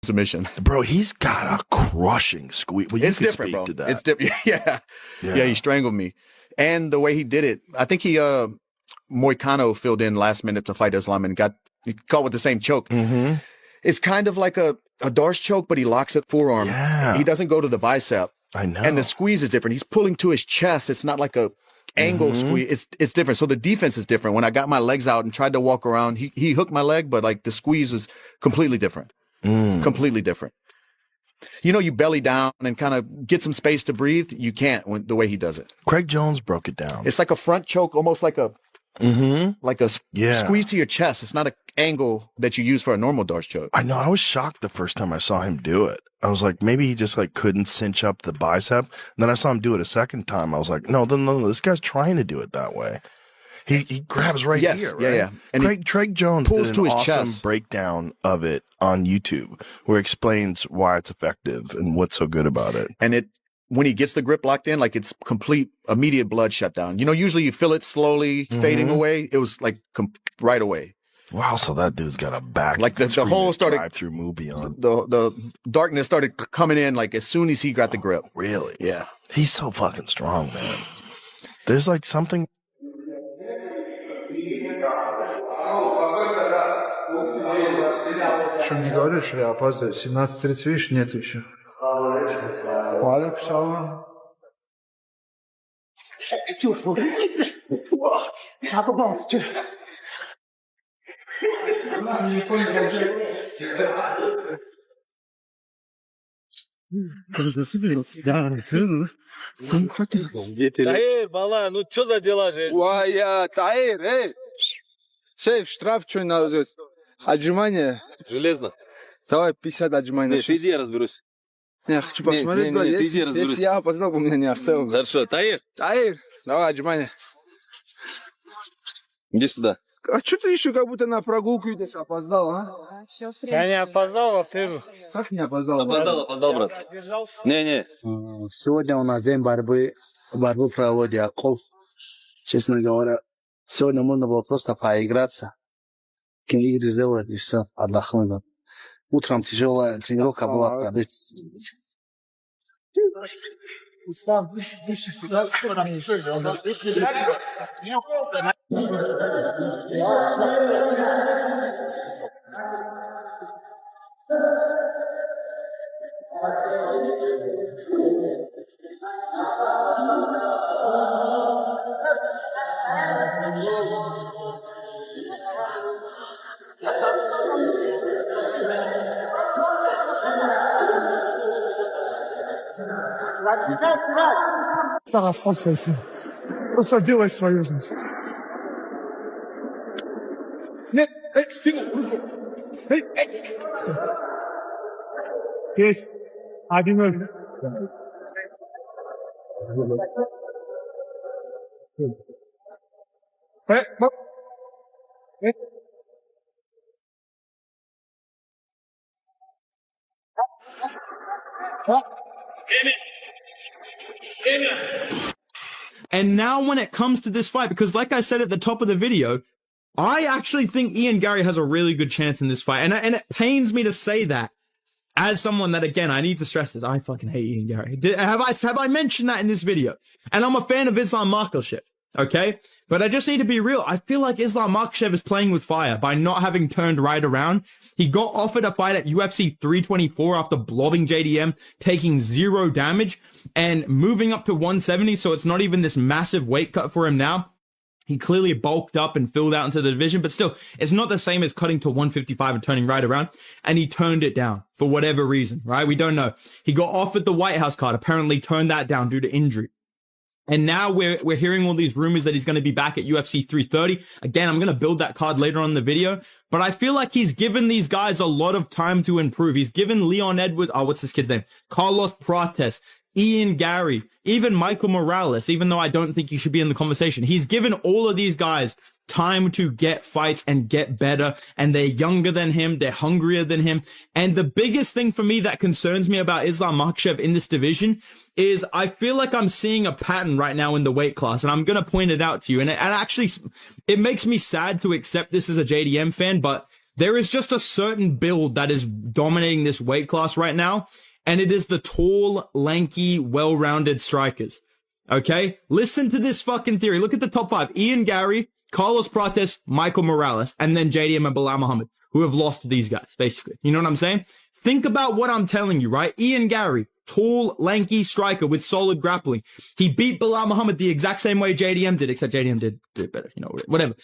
submission. Bro, he's got a crushing squeeze. Well, it's different, bro. To that. It's different. Yeah, he strangled me. And the way he did it, I think he Moicano filled in last minute to fight Islam and got caught with the same choke. Mm-hmm. It's kind of like a Darce choke, but he locks it forearm. Yeah. He doesn't go to the bicep. I know. And the squeeze is different. He's pulling to his chest. It's not like a angle squeeze. It's different. So the defense is different. When I got my legs out and tried to walk around, he hooked my leg, but like the squeeze is completely different. Completely different. You know, you belly down and kind of get some space to breathe. You can't the way he does it. Craig Jones broke it down. It's like a front choke, almost like a squeeze to your chest. It's not an angle that you use for a normal Darce choke. I know. I was shocked the first time I saw him do it. I was like, maybe he just like couldn't cinch up the bicep. And then I saw him do it a second time. I was like, no, this guy's trying to do it that way. He grabs right here. Right? Yeah. And Craig Jones pulls did to an his awesome chest. breakdown of it on YouTube where it explains why it's effective and what's so good about it. And when he gets the grip locked in, like it's complete, immediate blood shutdown. You know, usually you feel it slowly fading away. It was like right away. Wow, so that dude's got a back. Like the whole started drive-through movie on. The darkness started coming in like as soon as he got the grip. Really? Yeah. He's so fucking strong, man. There's like something. Что мне говоришь, что я опаздываю? 17:30, видишь, нет еще. Валик, шалом. Таир, бала, ну что за дела же? Уая, Таир, эй! Сейф, штраф что надо? Отжимание. Железно. Давай 50 отжиманий. Нет, иди, я разберусь. Я хочу посмотреть, брат, если я опоздал, бы меня не оставил. Хорошо, Таир. Таир, давай отжимание. Иди сюда. А что ты еще как будто на прогулку идешь, опоздал, а? Я не опоздал, а ты... Как не опоздал? Опоздал, брат. Не. Сегодня у нас день борьбу проводит Яков. Честно говоря, сегодня можно было просто поиграться. Игры сделать и все, отдохнуть. Утром тяжелая тренировка была. Расслабься. Просто делай свою жизнь. Нет, скинь руку. Есть. 1-0. And now when it comes to this fight, because like I said at the top of the video, I actually think Ian Gary has a really good chance in this fight. And it pains me to say that as someone that, again, I need to stress this. I fucking hate Ian Gary. Have I mentioned that in this video? And I'm a fan of Islam Makhachev, okay? But I just need to be real. I feel like Islam Makhachev is playing with fire by not having turned right around. He got offered a fight at UFC 324 after blobbing JDM, taking 0 damage, and moving up to 170, so it's not even this massive weight cut for him now. He clearly bulked up and filled out into the division, but still, it's not the same as cutting to 155 and turning right around. And he turned it down for whatever reason, right? We don't know. He got offered the White House card, apparently turned that down due to injury. And now we're hearing all these rumors that he's going to be back at UFC 330. Again, I'm going to build that card later on in the video, but I feel like he's given these guys a lot of time to improve. He's given Leon Edwards, what's this kid's name? Carlos Prates, Ian Gary, even Michael Morales, even though I don't think he should be in the conversation. He's given all of these guys time to get fights and get better, and they're younger than him, they're hungrier than him. And the biggest thing for me that concerns me about Islam Makhachev in this division is I feel like I'm seeing a pattern right now in the weight class, and I'm going to point it out to you. And actually, it makes me sad to accept this as a JDM fan, but There is just a certain build that is dominating this weight class right now, and it is the tall, lanky, well-rounded strikers. Okay? Listen to this fucking theory. Look at the top 5. Ian Gary, Carlos Prates, Michael Morales, and then JDM and Bilal Muhammad, who have lost to these guys, basically. You know what I'm saying? Think about what I'm telling you, right? Ian Gary, tall, lanky striker with solid grappling. He beat Bilal Muhammad the exact same way JDM did, except JDM did better, you know, whatever.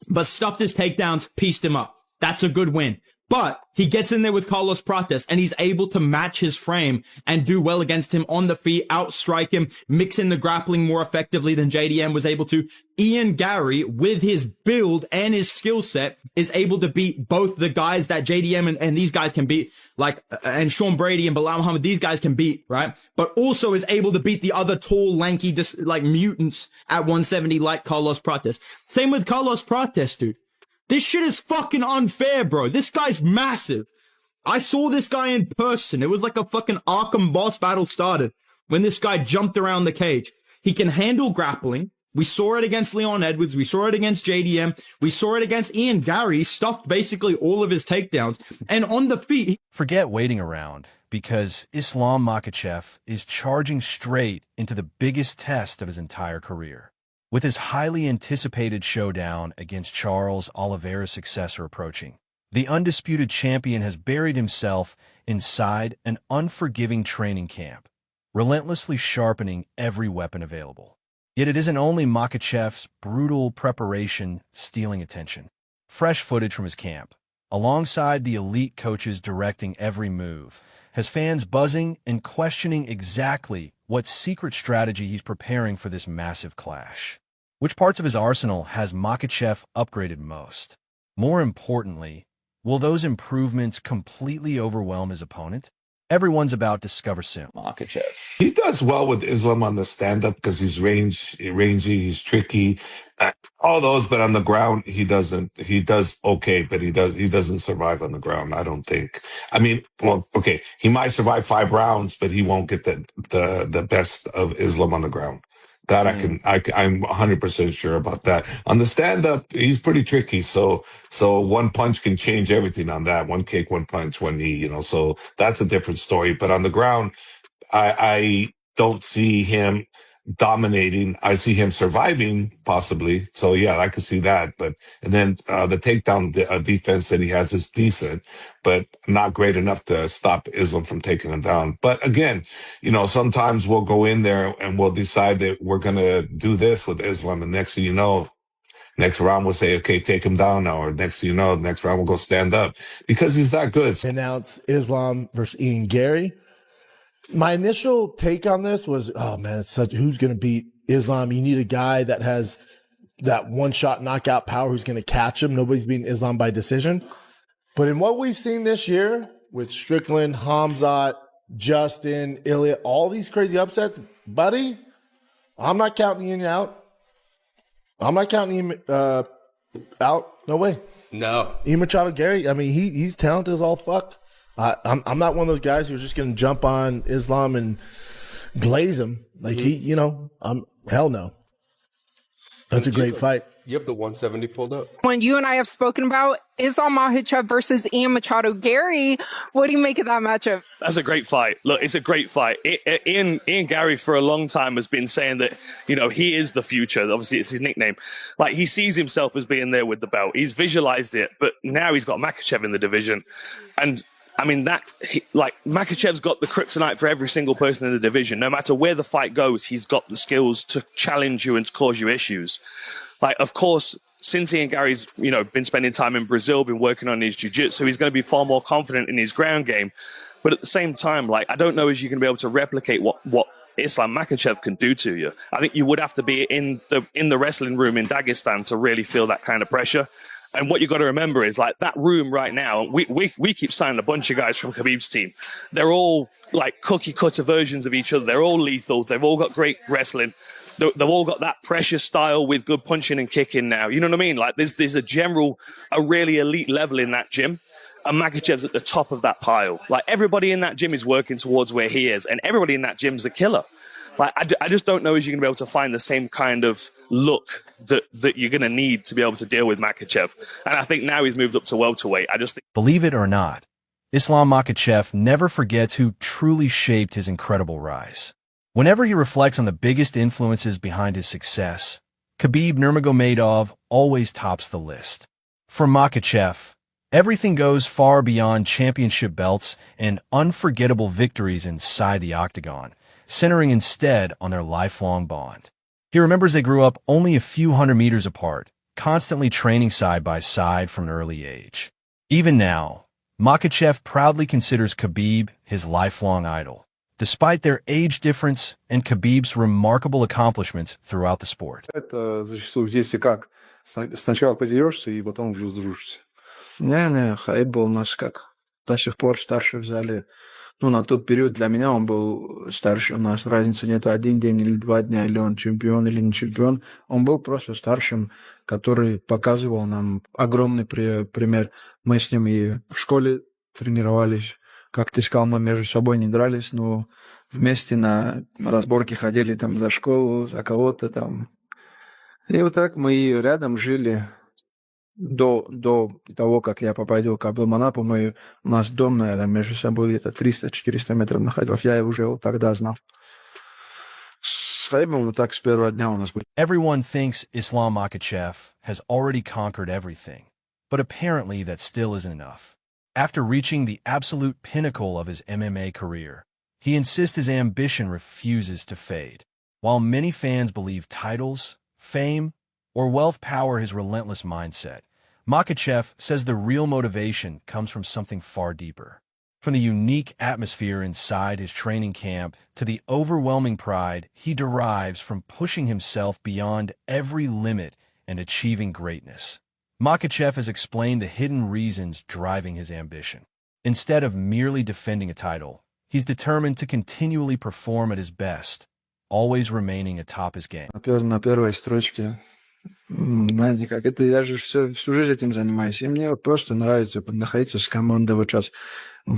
But stuffed his takedowns, pieced him up. That's a good win. But he gets in there with Carlos Prates and he's able to match his frame and do well against him on the feet, outstrike him, mix in the grappling more effectively than JDM was able to. Ian Gary, with his build and his skill set, is able to beat both the guys that JDM and these guys can beat, like, and Sean Brady and Bilal Muhammad, these guys can beat, right? But also is able to beat the other tall, lanky, like mutants at 170 like Carlos Prates. Same with Carlos Prates, dude. This shit is fucking unfair, bro. This guy's massive. I saw this guy in person. It was like a fucking Arkham boss battle started when this guy jumped around the cage. He can handle grappling. We saw it against Leon Edwards. We saw it against JDM. We saw it against Ian Gary. He stuffed basically all of his takedowns. And on the feet... Forget waiting around, because Islam Makhachev is charging straight into the biggest test of his entire career. With his highly anticipated showdown against Charles Oliveira's successor approaching, the undisputed champion has buried himself inside an unforgiving training camp, relentlessly sharpening every weapon available. Yet it isn't only Makhachev's brutal preparation stealing attention. Fresh footage from his camp, alongside the elite coaches directing every move, has fans buzzing and questioning exactly what secret strategy he's preparing for this massive clash. Which parts of his arsenal has Makhachev upgraded most? More importantly, will those improvements completely overwhelm his opponent? Everyone's about to discover soon. Makhachev. He does well with Islam on the stand-up because he's rangy, he's tricky, all those. But on the ground, he doesn't. He does okay, but he doesn't survive on the ground. I don't think. I mean, well, okay, he might survive 5 rounds, but he won't get the best of Islam on the ground. That I'm 100% sure about that. On the stand-up, he's pretty tricky. So one punch can change everything on that. One kick, one punch, one knee, you know, so that's a different story. But on the ground, I don't see him dominating. I see him surviving possibly. So yeah, I could see that. And then the takedown defense that he has is decent, but not great enough to stop Islam from taking him down. But again, you know, sometimes we'll go in there and we'll decide that we're going to do this with Islam. And next thing you know, next round we'll say, okay, take him down now. Or next thing you know, next round we'll go stand up because he's that good. Announce Islam versus Ian Gary. My initial take on this was, oh man, who's going to beat Islam? You need a guy that has that one-shot knockout power who's going to catch him. Nobody's beating Islam by decision. But in what we've seen this year with Strickland, Hamzat, Justin, Ilya, all these crazy upsets, buddy, I'm not counting Ian out. I'm not counting him out. No way. No. Ian Machado Gary, I mean, he's talented as all fuck. I'm not one of those guys who's just going to jump on Islam and glaze him. Like hell no. That's a great fight. You have the 170 pulled up. When you and I have spoken about Islam Makhachev versus Ian Machado Gary, what do you make of that matchup? That's a great fight. Look, it's a great fight. Ian Gary for a long time has been saying that, you know, he is the future. Obviously, it's his nickname. Like, he sees himself as being there with the belt. He's visualized it, but now he's got Makhachev in the division. And I mean, Makhachev's got the kryptonite for every single person in the division. No matter where the fight goes, he's got the skills to challenge you and to cause you issues. Like, of course, since Ian Gary's, you know, been spending time in Brazil, been working on his jiu-jitsu, he's going to be far more confident in his ground game. But at the same time, like, I don't know if you're going to be able to replicate what Islam Makhachev can do to you. I think you would have to be in the wrestling room in Dagestan to really feel that kind of pressure. And what you got to remember is, like, that room right now, we keep signing a bunch of guys from Khabib's team. They're all like cookie cutter versions of each other. They're all lethal. They've all got great wrestling. They've all got that pressure style with good punching and kicking now. You know what I mean? Like, there's a really elite level in that gym. and Makhachev's at the top of that pile. Like, everybody in that gym is working towards where he is, and everybody in that gym's a killer. Like, I just don't know if you're going to be able to find the same kind of look that you're going to need to be able to deal with Makhachev. And I think now he's moved up to welterweight. I just think... Believe it or not, Islam Makhachev never forgets who truly shaped his incredible rise. Whenever he reflects on the biggest influences behind his success, Khabib Nurmagomedov always tops the list. For Makhachev, everything goes far beyond championship belts and unforgettable victories inside the octagon, centering instead on their lifelong bond. He remembers they grew up only a few hundred meters apart, constantly training side by side from an early age. Even now, Makhachev proudly considers Khabib his lifelong idol, despite their age difference and Khabib's remarkable accomplishments throughout the sport. Это зачастую здесь и как. Сначала подерешься, и потом уже сдружишься. Не, Хаиб был у нас как до сих пор старший в зале. Ну, на тот период для меня он был старше. У нас разницы нету 1 день или 2 дня, или он чемпион, или не чемпион. Он был просто старшим, который показывал нам огромный пример. Мы с ним и в школе тренировались. Как ты сказал, мы между собой не дрались, но вместе на разборки ходили там за школу, за кого-то там. И вот так мы рядом жили до того, как я попаду в Абдулманап. У нас дом, наверное, между собой где-то 300-400 метров находился. Я уже его тогда знал. С Хайбом вот так с первого дня у нас были. Everyone thinks Islam Makhachev has already conquered everything, but apparently that still isn't enough. After reaching the absolute pinnacle of his MMA career, he insists his ambition refuses to fade. While many fans believe titles, fame, or wealth power his relentless mindset, Makhachev says the real motivation comes from something far deeper. From the unique atmosphere inside his training camp to the overwhelming pride he derives from pushing himself beyond every limit and achieving greatness. Makhachev has explained the hidden reasons driving his ambition. Instead of merely defending a title, he's determined to continually perform at his best, always remaining atop his game. На первой строчке. Знаете как, это я же всю жизнь этим занимаюсь. И мне просто нравится находиться с командой. Вот сейчас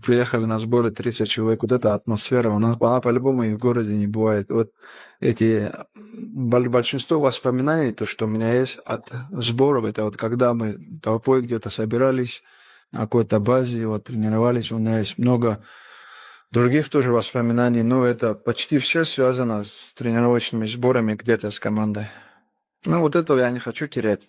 приехали на сборы 30 человек. Вот эта атмосфера, она по-любому и в городе не бывает. Вот эти большинство воспоминаний, то, что у меня есть от сборов, это вот когда мы толпой где-то собирались на какой-то базе, вот тренировались. У меня есть много других тоже воспоминаний, но это почти все связано с тренировочными сборами где-то с командой. Ну, вот этого я не хочу терять.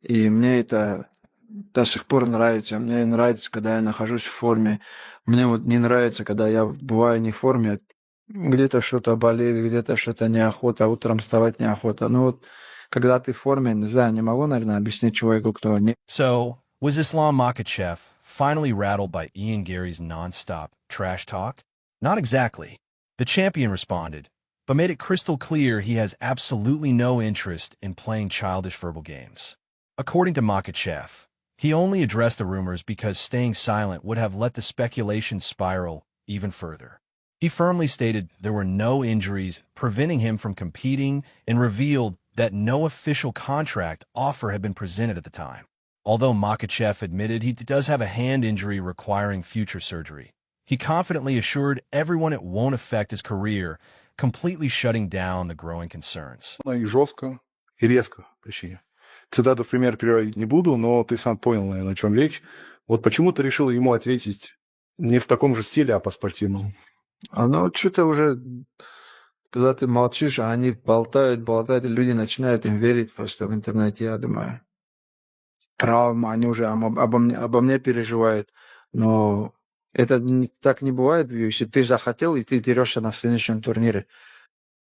И мне это до сих пор нравится. Мне нравится, когда я нахожусь в форме. Мне вот не нравится, когда я бываю не в форме. Где-то что-то болит, где-то что-то неохота, утром вставать неохота. Ну вот, когда ты в форме, не знаю, не могу, наверное, объяснить человеку, кто не... So, was Islam Makhachev finally rattled by Ian Gary's non-stop trash talk? Not exactly. The champion responded, but made it crystal clear he has absolutely no interest in playing childish verbal games. According to Makhachev, he only addressed the rumors because staying silent would have let the speculation spiral even further. He firmly stated there were no injuries preventing him from competing and revealed that no official contract offer had been presented at the time. Although Makhachev admitted he does have a hand injury requiring future surgery, he confidently assured everyone it won't affect his career, completely shutting down the growing concerns. И жестко, и резко, точнее. Цитату в пример приводить не буду, но ты сам понял, наверное, о чем речь. Вот почему ты решил ему ответить не в таком же стиле, а по-спортивному? Ну, что-то уже, когда ты молчишь, а они болтают, и люди начинают им верить просто в интернете, я думаю. Травма, они уже обо мне переживают, но... Это так не бывает в UFC. Ты захотел, и ты дерешься на следующем турнире.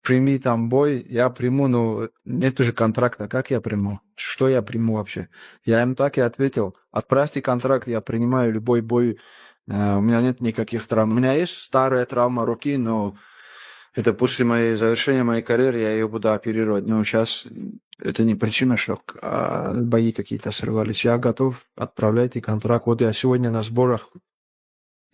Прими там бой, я приму, но нет уже контракта. Как я приму? Что я приму вообще? Я им так и ответил. Отправьте контракт, я принимаю любой бой. У меня нет никаких травм. У меня есть старая травма руки, но это после завершения моей карьеры я ее буду оперировать. Но сейчас это не причина, что бои какие-то срывались. Я готов, отправляйте контракт. Вот я сегодня на сборах.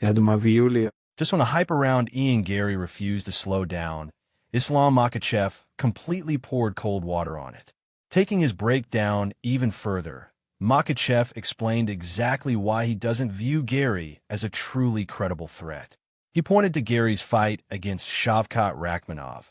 Я думаю, в июле. Just when a hype around Ian Gary refused to slow down, Islam Makhachev completely poured cold water on it. Taking his breakdown even further, Makhachev explained exactly why he doesn't view Gary as a truly credible threat. He pointed to Gary's fight against Shavkat Rakhmonov,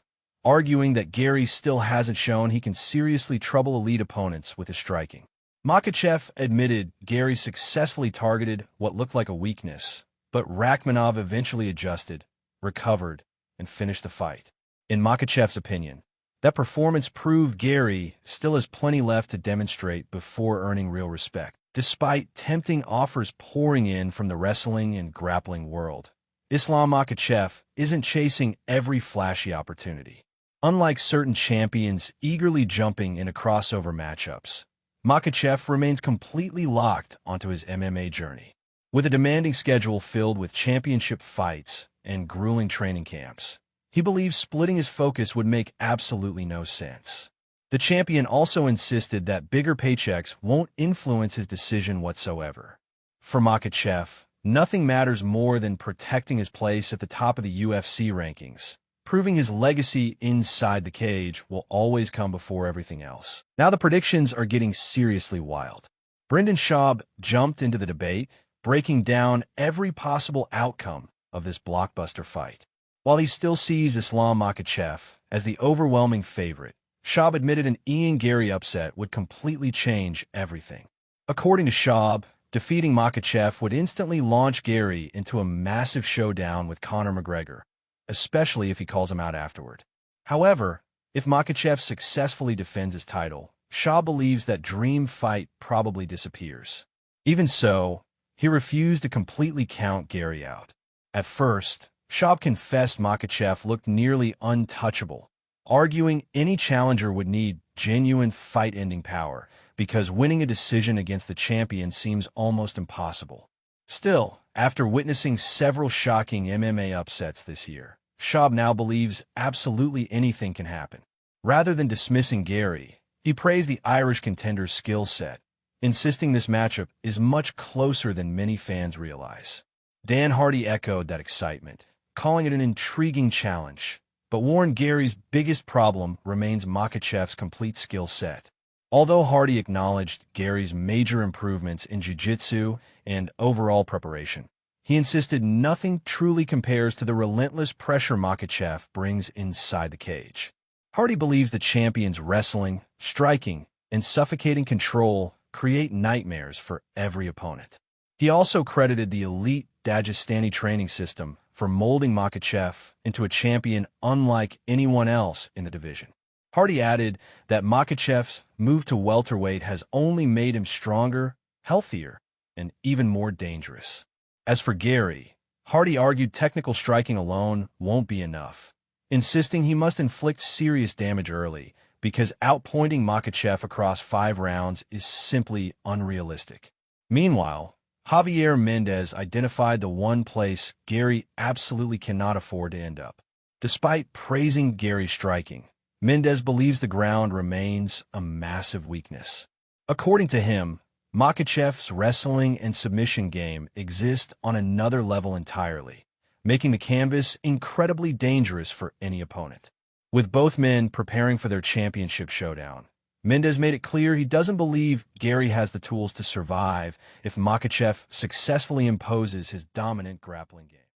arguing that Gary still hasn't shown he can seriously trouble elite opponents with his striking. Makhachev admitted Gary successfully targeted what looked like a weakness, but Rakhmonov eventually adjusted, recovered, and finished the fight. In Makhachev's opinion, that performance proved Gary still has plenty left to demonstrate before earning real respect. Despite tempting offers pouring in from the wrestling and grappling world, Islam Makhachev isn't chasing every flashy opportunity. Unlike certain champions eagerly jumping into crossover matchups, Makhachev remains completely locked onto his MMA journey. With a demanding schedule filled with championship fights and grueling training camps, he believes splitting his focus would make absolutely no sense. The champion also insisted that bigger paychecks won't influence his decision whatsoever. For Makhachev, nothing matters more than protecting his place at the top of the UFC rankings. Proving his legacy inside the cage will always come before everything else. Now the predictions are getting seriously wild. Brendan Schaub jumped into the debate, breaking down every possible outcome of this blockbuster fight. While he still sees Islam Makhachev as the overwhelming favorite, Schaub admitted an Ian Gary upset would completely change everything. According to Schaub, defeating Makhachev would instantly launch Gary into a massive showdown with Conor McGregor, especially if he calls him out afterward. However, if Makhachev successfully defends his title, Schaub believes that dream fight probably disappears. Even so, he refused to completely count Gary out. At first, Schaub confessed Makhachev looked nearly untouchable, arguing any challenger would need genuine fight-ending power because winning a decision against the champion seems almost impossible. Still, after witnessing several shocking MMA upsets this year, Schaub now believes absolutely anything can happen. Rather than dismissing Gary, he praised the Irish contender's skill set, insisting this matchup is much closer than many fans realize. Dan Hardy echoed that excitement, calling it an intriguing challenge, but warned Gary's biggest problem remains Makhachev's complete skill set. Although Hardy acknowledged Gary's major improvements in jiu-jitsu and overall preparation, he insisted nothing truly compares to the relentless pressure Makhachev brings inside the cage. Hardy believes the champion's wrestling, striking, and suffocating control create nightmares for every opponent. He also credited the elite Dagestani training system for molding Makhachev into a champion unlike anyone else in the division. Hardy added that Makhachev's move to welterweight has only made him stronger, healthier, and even more dangerous. As for Gary, Hardy argued technical striking alone won't be enough, insisting he must inflict serious damage early because outpointing Makhachev across 5 rounds is simply unrealistic. Meanwhile, Javier Mendez identified the one place Gary absolutely cannot afford to end up. Despite praising Gary's striking, Mendez believes the ground remains a massive weakness. According to him, Makhachev's wrestling and submission game exist on another level entirely, making the canvas incredibly dangerous for any opponent. With both men preparing for their championship showdown, Mendez made it clear he doesn't believe Gary has the tools to survive if Makhachev successfully imposes his dominant grappling game.